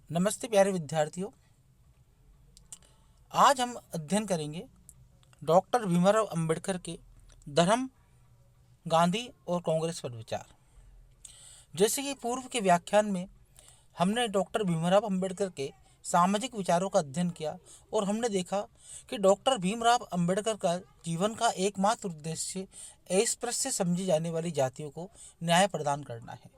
नमस्ते प्यारे विद्यार्थियों। आज हम अध्ययन करेंगे डॉक्टर भीमराव अंबेडकर के धर्म, गांधी और कांग्रेस पर विचार। जैसे कि पूर्व के व्याख्यान में हमने डॉक्टर भीमराव अंबेडकर के सामाजिक विचारों का अध्ययन किया और हमने देखा कि डॉक्टर भीमराव अंबेडकर का जीवन का एकमात्र उद्देश्य अस्पृश्य से समझी जाने वाली जातियों को न्याय प्रदान करना है।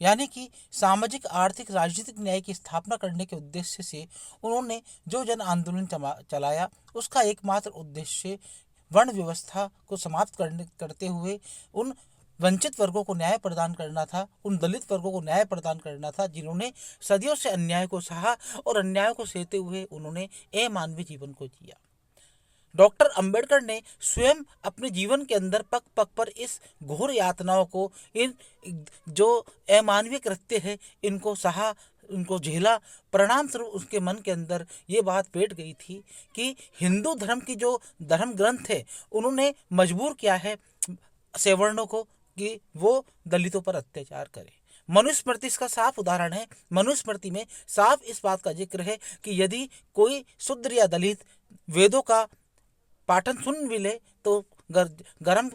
यानी कि सामाजिक, आर्थिक, राजनीतिक न्याय की स्थापना करने के उद्देश्य से उन्होंने जो जन आंदोलन चलाया, उसका एकमात्र उद्देश्य वर्ण व्यवस्था को समाप्त करते हुए उन वंचित वर्गों को न्याय प्रदान करना था, उन दलित वर्गों को न्याय प्रदान करना था जिन्होंने सदियों से अन्याय को सहा और अन्याय को सहते हुए उन्होंने अमानवीय जीवन को जिया। डॉक्टर अंबेडकर ने स्वयं अपने जीवन के अंदर पग पग पर इस घोर यातनाओं को, इन जो अमानवीय कृत्य है, इनको सहा, इनको झेला। परिणाम स्वरूप उसके मन के अंदर ये बात बैठ गई थी कि हिंदू धर्म की जो धर्म ग्रंथ है, उन्होंने मजबूर किया है सवर्णों को कि वो दलितों पर अत्याचार करें। मनुस्मृति इसका साफ उदाहरण है। मनुस्मृति में साफ इस बात का जिक्र है कि यदि कोई शूद्र या दलित वेदों का पाठन सुन भी ले तो गरम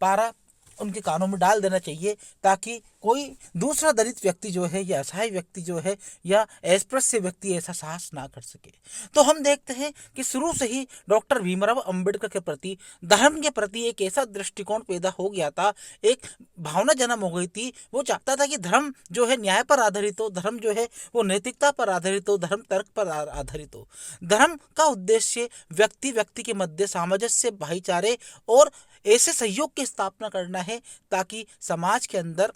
पारा उनके कानों में डाल देना चाहिए, ताकि कोई दूसरा दलित व्यक्ति जो है या असहाय व्यक्ति जो है या अस्पृश्य व्यक्ति ऐसा साहस ना कर सके। तो हम देखते हैं कि शुरू से ही डॉक्टर भीमराव अंबेडकर के प्रति, धर्म के प्रति एक ऐसा दृष्टिकोण पैदा हो गया था, एक भावना जन्म हो गई थी। वो चाहता था कि धर्म जो है न्याय पर आधारित हो, धर्म जो है वो नैतिकता पर आधारित हो, धर्म तर्क पर आधारित हो। धर्म का उद्देश्य व्यक्ति व्यक्ति के मध्य सामंजस्य, भाईचारे और ऐसे सहयोग की स्थापना करना है ताकि समाज के अंदर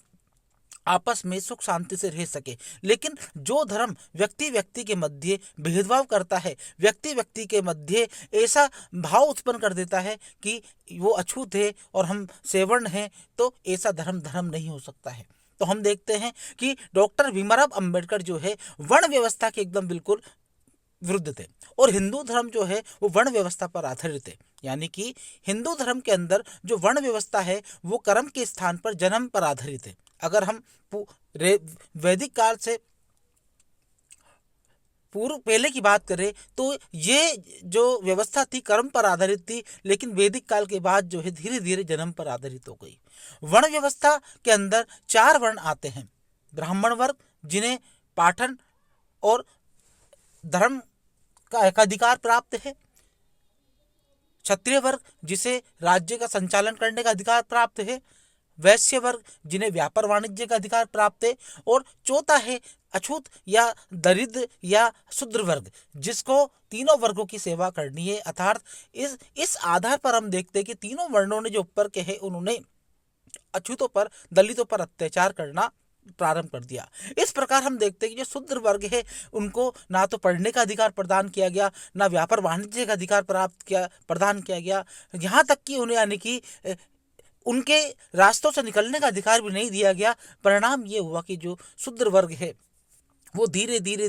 आपस में सुख शांति से रह सके। लेकिन जो धर्म व्यक्ति व्यक्ति के मध्य भेदभाव करता है, व्यक्ति व्यक्ति के मध्य ऐसा भाव उत्पन्न कर देता है कि वो अछूत है और हम सवर्ण हैं, तो ऐसा धर्म धर्म नहीं हो सकता है। तो हम देखते हैं कि डॉक्टर भीमराव अंबेडकर जो है वर्ण व्यवस्था के एकदम बिल्कुल विरुद्ध थे, और हिंदू धर्म जो है वो वर्ण व्यवस्था पर आधारित है। यानी कि हिंदू धर्म के अंदर जो वर्ण व्यवस्था है वो कर्म के स्थान पर जन्म पर आधारित है। अगर हम वैदिक काल से पूर्व पहले की बात करें तो ये जो व्यवस्था थी कर्म पर आधारित थी, लेकिन वैदिक काल के बाद जो है धीरे धीरे जन्म पर आधारित हो गई। वर्ण व्यवस्था के अंदर 4 वर्ण आते हैं। ब्राह्मण वर्ग, जिन्हें पाठन और धर्म का एकाधिकार प्राप्त है। क्षत्रिय वर्ग, जिसे राज्य का संचालन करने का अधिकार प्राप्त है। वैश्य वर्ग, जिन्हें व्यापार वाणिज्य का अधिकार प्राप्त है। और चौथा है अछूत या दरिद्र या शूद्र वर्ग, जिसको तीनों वर्गों की सेवा करनी है। अर्थात इस आधार पर हम देखते हैं कि तीनों वर्णों ने जो ऊपर के हैं, उन्होंने अछूतों पर, दलितों पर अत्याचार करना प्रारंभ कर दिया। इस प्रकार हम देखते हैं कि जो शूद्र वर्ग है उनको ना तो पढ़ने का अधिकार प्रदान किया गया, ना व्यापार वाणिज्य का अधिकार प्रदान किया गया, यहाँ तक कि उन्हें, यानी कि उनके रास्तों से निकलने का अधिकार भी नहीं दिया गया। परिणाम ये हुआ कि जो शूद्र वर्ग है वो धीरे धीरे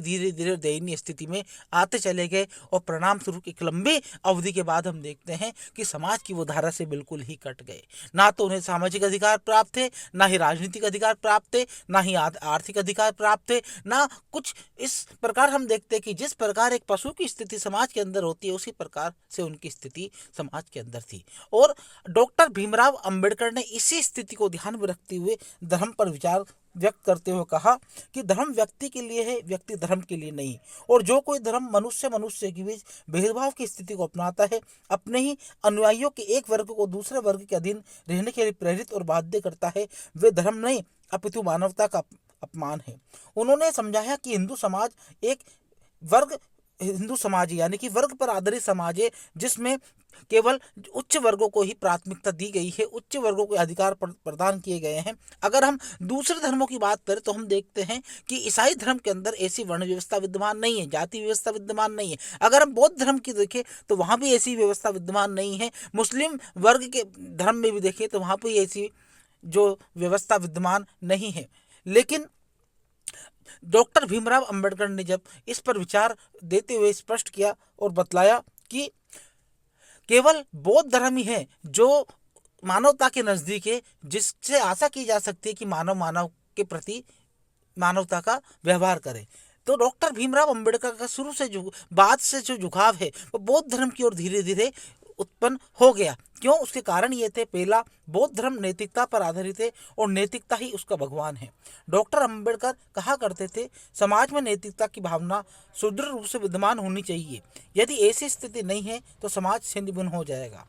दयनीय स्थिति में आते चले गए, और परिणाम स्वरूप एक लंबी अवधि के बाद हम देखते हैं कि समाज की वो धारा से बिल्कुल ही कट गए। ना तो उन्हें सामाजिक अधिकार प्राप्त थे, ना ही राजनीतिक अधिकार प्राप्त थे, ना ही आर्थिक अधिकार प्राप्त थे, ना कुछ। इस प्रकार हम देखते हैं कि जिस प्रकार एक पशु की स्थिति समाज के अंदर होती है, उसी प्रकार से उनकी स्थिति समाज के अंदर थी। और डॉक्टर भीमराव अंबेडकर ने इसी स्थिति को ध्यान में रखते हुए धर्म पर विचार व्यक्त करते हुए कहा कि धर्म व्यक्ति के लिए है, व्यक्ति धर्म के लिए नहीं। और जो कोई धर्म मनुष्य के बीच भेदभाव की स्थिति को अपनाता है, अपने ही अनुयायियों के एक वर्ग को दूसरे वर्ग के अधीन रहने के लिए प्रेरित और बाध्य करता है, वे धर्म नहीं अपितु मानवता का अपमान है। उन्होंने समझाया कि हिंदू समाज यानी कि वर्ग पर आधारित समाज है, जिसमें केवल उच्च वर्गों को ही प्राथमिकता दी गई है, उच्च वर्गों को अधिकार प्रदान किए गए हैं। अगर हम दूसरे धर्मों की बात करें तो हम देखते हैं कि ईसाई धर्म के अंदर ऐसी वर्ण व्यवस्था विद्यमान नहीं है, जाति व्यवस्था विद्यमान नहीं है। अगर हम बौद्ध धर्म की देखें तो वहाँ भी ऐसी व्यवस्था विद्यमान नहीं है। मुस्लिम वर्ग के धर्म में भी देखें तो वहाँ भी ऐसी जो व्यवस्था विद्यमान नहीं है। लेकिन डॉक्टर भीमराव अंबेडकर ने जब इस पर विचार देते हुए स्पष्ट किया और बतलाया कि केवल बौद्ध धर्म ही है जो मानवता के नज़दीक है, जिससे आशा की जा सकती है कि मानव के प्रति मानवता का व्यवहार करें। तो डॉक्टर भीमराव अंबेडकर का शुरू से जो बाद से जो झुकाव है वो बौद्ध धर्म की ओर धीरे धीरे उत्पन्न हो गया। क्यों? उसके कारण ये थे, पहला, बौद्ध धर्म नैतिकता पर आधारित है और नैतिकता ही उसका भगवान है। डॉक्टर अंबेडकर कहा करते थे, समाज में नैतिकता की भावना सुदृढ़ रूप से विद्यमान होनी चाहिए। यदि ऐसी स्थिति नहीं है तो समाज छिन्न भिन्न हो जाएगा।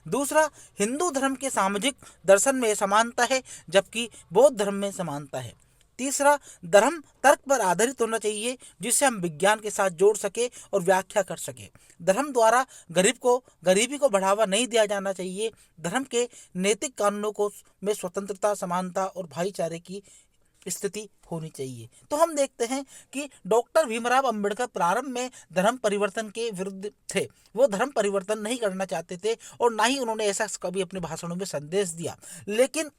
दूसरा, हिंदू धर्म के सामाजिक दर्शन में समानता है जबकि बौद्ध धर्म में समानता है। तीसरा, धर्म तर्क पर आधारित होना चाहिए जिसे हम विज्ञान के साथ जोड़ सके और व्याख्या कर सके। धर्म द्वारा गरीबी को बढ़ावा नहीं दिया जाना चाहिए। धर्म के नैतिक कानूनों को में स्वतंत्रता, समानता और भाईचारे की स्थिति होनी चाहिए। तो हम देखते हैं कि डॉक्टर भीमराव अंबेडकर प्रारंभ में धर्म परिवर्तन के विरुद्ध थे। वो धर्म परिवर्तन नहीं करना चाहते थे और ना ही उन्होंने ऐसा कभी अपने भाषणों में संदेश दिया। लेकिन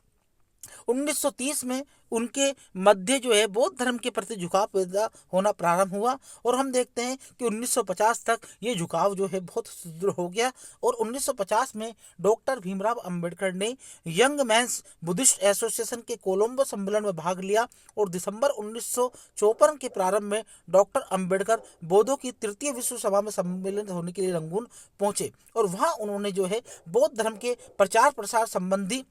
1930 में उनके मध्य जो है बौद्ध धर्म के प्रति झुकाव पैदा होना प्रारंभ हुआ और हम देखते हैं कि 1950 तक ये झुकाव जो है बहुत सुदृढ़ हो गया। और 1950 में डॉक्टर भीमराव अंबेडकर ने यंग मैन्स बुद्धिस्ट एसोसिएशन के कोलंबो सम्मेलन में भाग लिया और दिसंबर 1954 के प्रारंभ में डॉक्टर अंबेडकर बौद्धों की तृतीय विश्व सभा में सम्मिलित होने के लिए रंगून पहुंचे और वहां उन्होंने जो है बौद्ध धर्म के प्रचार प्रसार संबंधी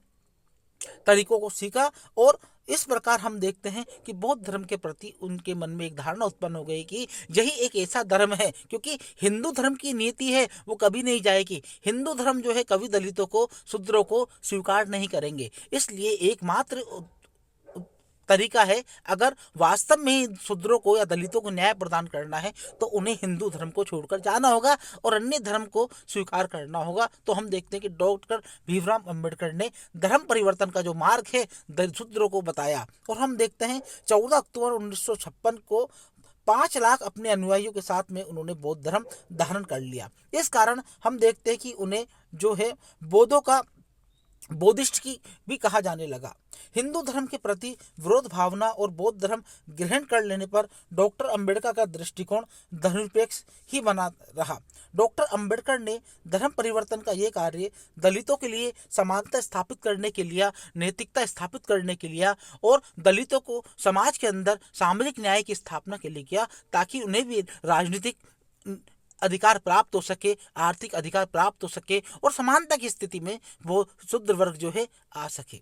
तरीकों को सीखा। और इस प्रकार हम देखते हैं कि बौद्ध धर्म के प्रति उनके मन में एक धारणा उत्पन्न हो गई कि यही एक ऐसा धर्म है, क्योंकि हिंदू धर्म की नीति है वो कभी नहीं जाएगी। हिंदू धर्म जो है कभी दलितों को, शूद्रों को स्वीकार नहीं करेंगे। इसलिए एकमात्र तरीका है, अगर वास्तव में ही शूद्रों को या दलितों को न्याय प्रदान करना है तो उन्हें हिंदू धर्म को छोड़कर जाना होगा और अन्य धर्म को स्वीकार करना होगा। तो हम देखते हैं कि डॉक्टर भीमराव अंबेडकर ने धर्म परिवर्तन का जो मार्ग है शूद्रों को बताया। और हम देखते हैं 14 अक्टूबर 1956 को 5 लाख अपने अनुयायियों के साथ में उन्होंने बौद्ध धर्म धारण कर लिया। इस कारण हम देखते हैं कि उन्हें जो है बौद्धों का बौद्धिस्ट की भी कहा जाने लगा। हिंदू धर्म के प्रति विरोध भावना और बौद्ध धर्म ग्रहण कर लेने पर डॉक्टर अंबेडकर का दृष्टिकोण धर्मनिरपेक्ष ही बना रहा। डॉक्टर अंबेडकर ने धर्म परिवर्तन का ये कार्य दलितों के लिए समानता स्थापित करने के लिए, नैतिकता स्थापित करने के लिए और दलितों को समाज के अंदर सामाजिक न्याय की स्थापना के लिए किया, ताकि उन्हें भी राजनीतिक अधिकार प्राप्त हो सके, आर्थिक अधिकार प्राप्त हो सके और समानता की स्थिति में वो शुद्ध वर्ग जो है आ सके।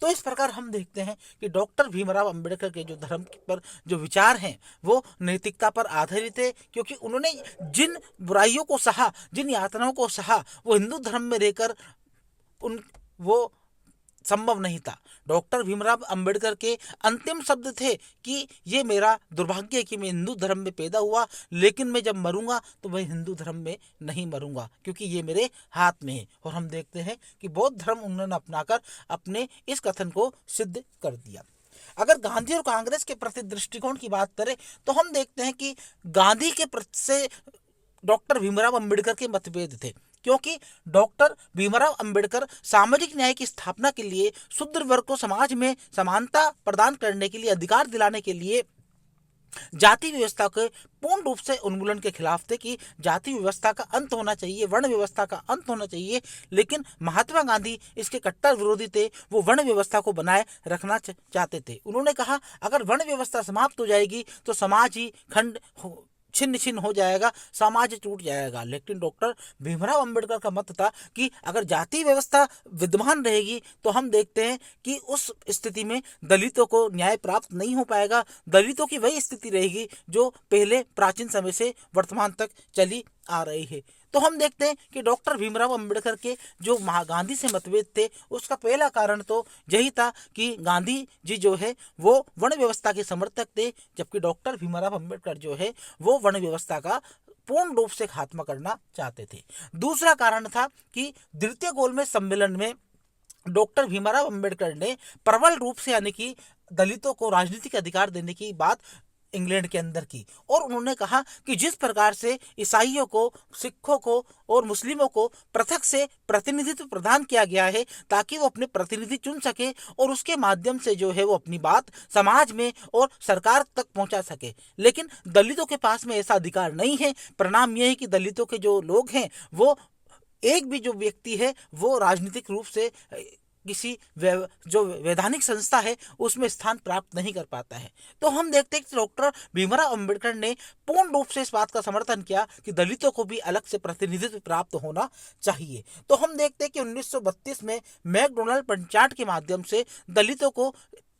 तो इस प्रकार हम देखते हैं कि डॉक्टर भीमराव अंबेडकर के जो धर्म पर जो विचार हैं वो नैतिकता पर आधारित है, क्योंकि उन्होंने जिन बुराइयों को सहा, जिन यातनाओं को सहा, वो हिंदू धर्म में रहकर वो संभव नहीं था। डॉक्टर भीमराव अंबेडकर के अंतिम शब्द थे कि ये मेरा दुर्भाग्य है कि मैं हिंदू धर्म में पैदा हुआ, लेकिन मैं जब मरूंगा तो मैं हिंदू धर्म में नहीं मरूंगा, क्योंकि ये मेरे हाथ में है। और हम देखते हैं कि बौद्ध धर्म उन्होंने अपनाकर अपने इस कथन को सिद्ध कर दिया। अगर गांधी और कांग्रेस के प्रति दृष्टिकोण की बात करें तो हम देखते हैं कि गांधी के प्रति से डॉक्टर भीमराव अंबेडकर के मतभेद थे, क्योंकि डॉक्टर भीमराव अंबेडकर सामाजिक न्याय की स्थापना के लिए, शूद्र वर्ग को समाज में समानता प्रदान करने के लिए, अधिकार दिलाने के लिए जाति व्यवस्था के पूर्ण रूप से उन्मूलन के खिलाफ थे कि जाति व्यवस्था का अंत होना चाहिए, वर्ण व्यवस्था का अंत होना चाहिए। लेकिन महात्मा गांधी इसके कट्टर विरोधी थे, वो वर्ण व्यवस्था को बनाए रखना चाहते थे। उन्होंने कहा अगर वर्ण व्यवस्था समाप्त हो जाएगी तो समाज ही छिन्न छिन्न हो जाएगा, समाज टूट जाएगा। लेकिन डॉक्टर भीमराव अंबेडकर का मत था कि अगर जाति व्यवस्था विद्यमान रहेगी तो हम देखते हैं कि उस स्थिति में दलितों को न्याय प्राप्त नहीं हो पाएगा। दलितों की वही स्थिति रहेगी जो पहले प्राचीन समय से वर्तमान तक चली आ रही है। तो हम देखते हैं कि डॉक्टर भीमराव अंबेडकर के जो गांधी से मतभेद थे उसका पहला कारण तो यही था कि गांधी जी जो है वो वर्ण व्यवस्था के समर्थक थे, जबकि डॉक्टर भीमराव अंबेडकर जो है वो वर्ण व्यवस्था का पूर्ण रूप से खात्मा करना चाहते थे। दूसरा कारण था कि द्वितीय गोलमेज सम्मेलन में डॉक्टर भीमराव अंबेडकर ने प्रबल रूप से यानी कि दलितों को राजनीतिक अधिकार देने की बात इंग्लैंड के अंदर की, और उन्होंने कहा कि जिस प्रकार से ईसाइयों को, सिखों को और मुस्लिमों को पृथक से प्रतिनिधित्व प्रदान किया गया है ताकि वो अपने प्रतिनिधि चुन सके और उसके माध्यम से जो है वो अपनी बात समाज में और सरकार तक पहुंचा सके, लेकिन दलितों के पास में ऐसा अधिकार नहीं है। परिणाम यह है कि दलितों के जो लोग हैं वो एक भी जो व्यक्ति है वो राजनीतिक रूप से किसी जो वैधानिक संस्था है उसमें स्थान प्राप्त नहीं कर पाता है। तो हम देखते हैं कि डॉक्टर भीमराव अंबेडकर ने पूर्ण रूप से इस बात का समर्थन किया कि दलितों को भी अलग से प्रतिनिधित्व प्राप्त होना चाहिए। तो हम देखते हैं कि 1932 में मैकडोनाल्ड पंचायत के माध्यम से दलितों को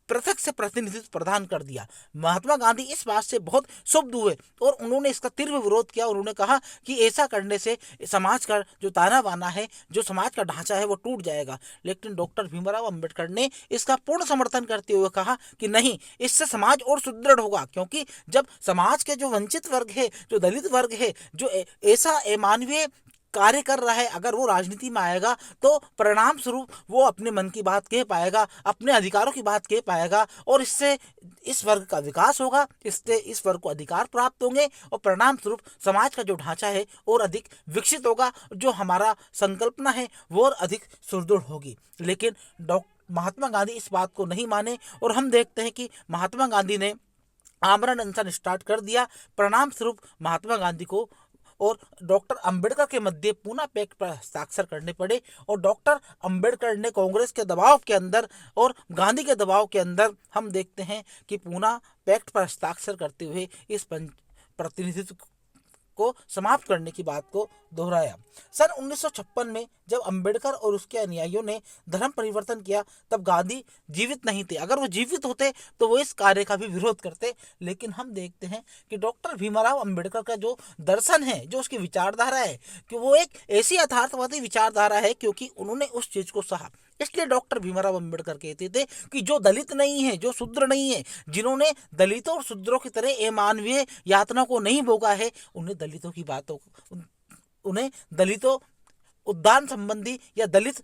पृथक से प्रतिनिधित्व प्रदान कर दिया। महात्मा गांधी इस बात से बहुत क्षुब्ध हुए और उन्होंने इसका तीव्र विरोध किया। उन्होंने कहा कि ऐसा करने से समाज का जो ताना बाना है, जो समाज का ढांचा है, वो टूट जाएगा। लेकिन डॉक्टर भीमराव अंबेडकर ने इसका पूर्ण समर्थन करते हुए कहा कि नहीं, इससे समाज और सुदृढ़ होगा, क्योंकि जब समाज के जो वंचित वर्ग है, जो दलित वर्ग है, जो ऐसा अमानवीय कार्य कर रहा है, अगर वो राजनीति में आएगा तो परिणाम स्वरूप वो अपने मन की बात कह पाएगा, अपने अधिकारों की बात कह पाएगा और इससे इस वर्ग का विकास होगा, इससे इस वर्ग को अधिकार प्राप्त होंगे और परिणाम स्वरूप समाज का जो ढांचा है और अधिक विकसित होगा, जो हमारा संकल्पना है वो और अधिक सुदृढ़ होगी। लेकिन महात्मा गांधी इस बात को नहीं माने और हम देखते हैं कि महात्मा गांधी ने आमरण अनशन स्टार्ट कर दिया। परिणाम स्वरूप महात्मा गांधी को और डॉक्टर अंबेडकर के मध्य पूना पैक्ट पर हस्ताक्षर करने पड़े और डॉक्टर अंबेडकर ने कांग्रेस के दबाव के अंदर और गांधी के दबाव के अंदर हम देखते हैं कि पूना पैक्ट पर हस्ताक्षर करते हुए इस प्रतिनिधित्व को समाप्त करने की बात को दोहराया। सन 1956 में जब अंबेडकर और उसके अनुयायियों ने धर्म परिवर्तन किया तब गांधी जीवित नहीं थे। अगर वो जीवित होते तो वो इस कार्य का भी विरोध करते। लेकिन हम देखते हैं कि डॉक्टर भीमराव अंबेडकर का जो दर्शन है, जो उसकी विचारधारा है, कि वो एक ऐसी यथार्थवादी विचारधारा है क्योंकि उन्होंने उस चीज को सहा। इसलिए डॉक्टर भीमराव अंबेडकर कहते थे कि जो दलित नहीं है, जो शूद्र नहीं है, जिन्होंने दलितों और शूद्रों की तरह अमानवीय यातना को नहीं भोगा है, उन्हें दलितों उद्धान संबंधी या दलित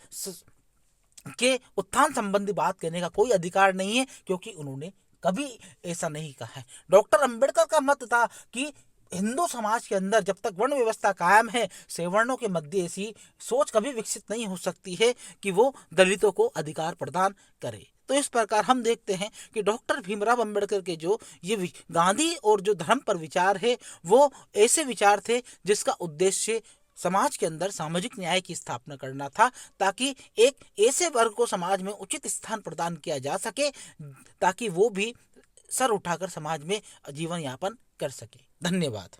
के उत्थान संबंधी बात कहने का कोई अधिकार नहीं है, क्योंकि उन्होंने कभी ऐसा नहीं कहा है। डॉक्टर अंबेडकर का मत था कि हिंदू समाज के अंदर जब तक वर्ण व्यवस्था कायम है, सवर्णों के मध्य ऐसी सोच कभी विकसित नहीं हो सकती है कि वो दलितों को अधिकार प्रदान करे। तो इस प्रकार हम देखते हैं कि डॉक्टर भीमराव अंबेडकर के जो ये गांधी और जो धर्म पर विचार है, वो ऐसे विचार थे जिसका उद्देश्य समाज के अंदर सामाजिक न्याय की स्थापना करना था, ताकि एक ऐसे वर्ग को समाज में उचित स्थान प्रदान किया जा सके ताकि वो भी सर उठाकर समाज में जीवन यापन कर सके। धन्यवाद।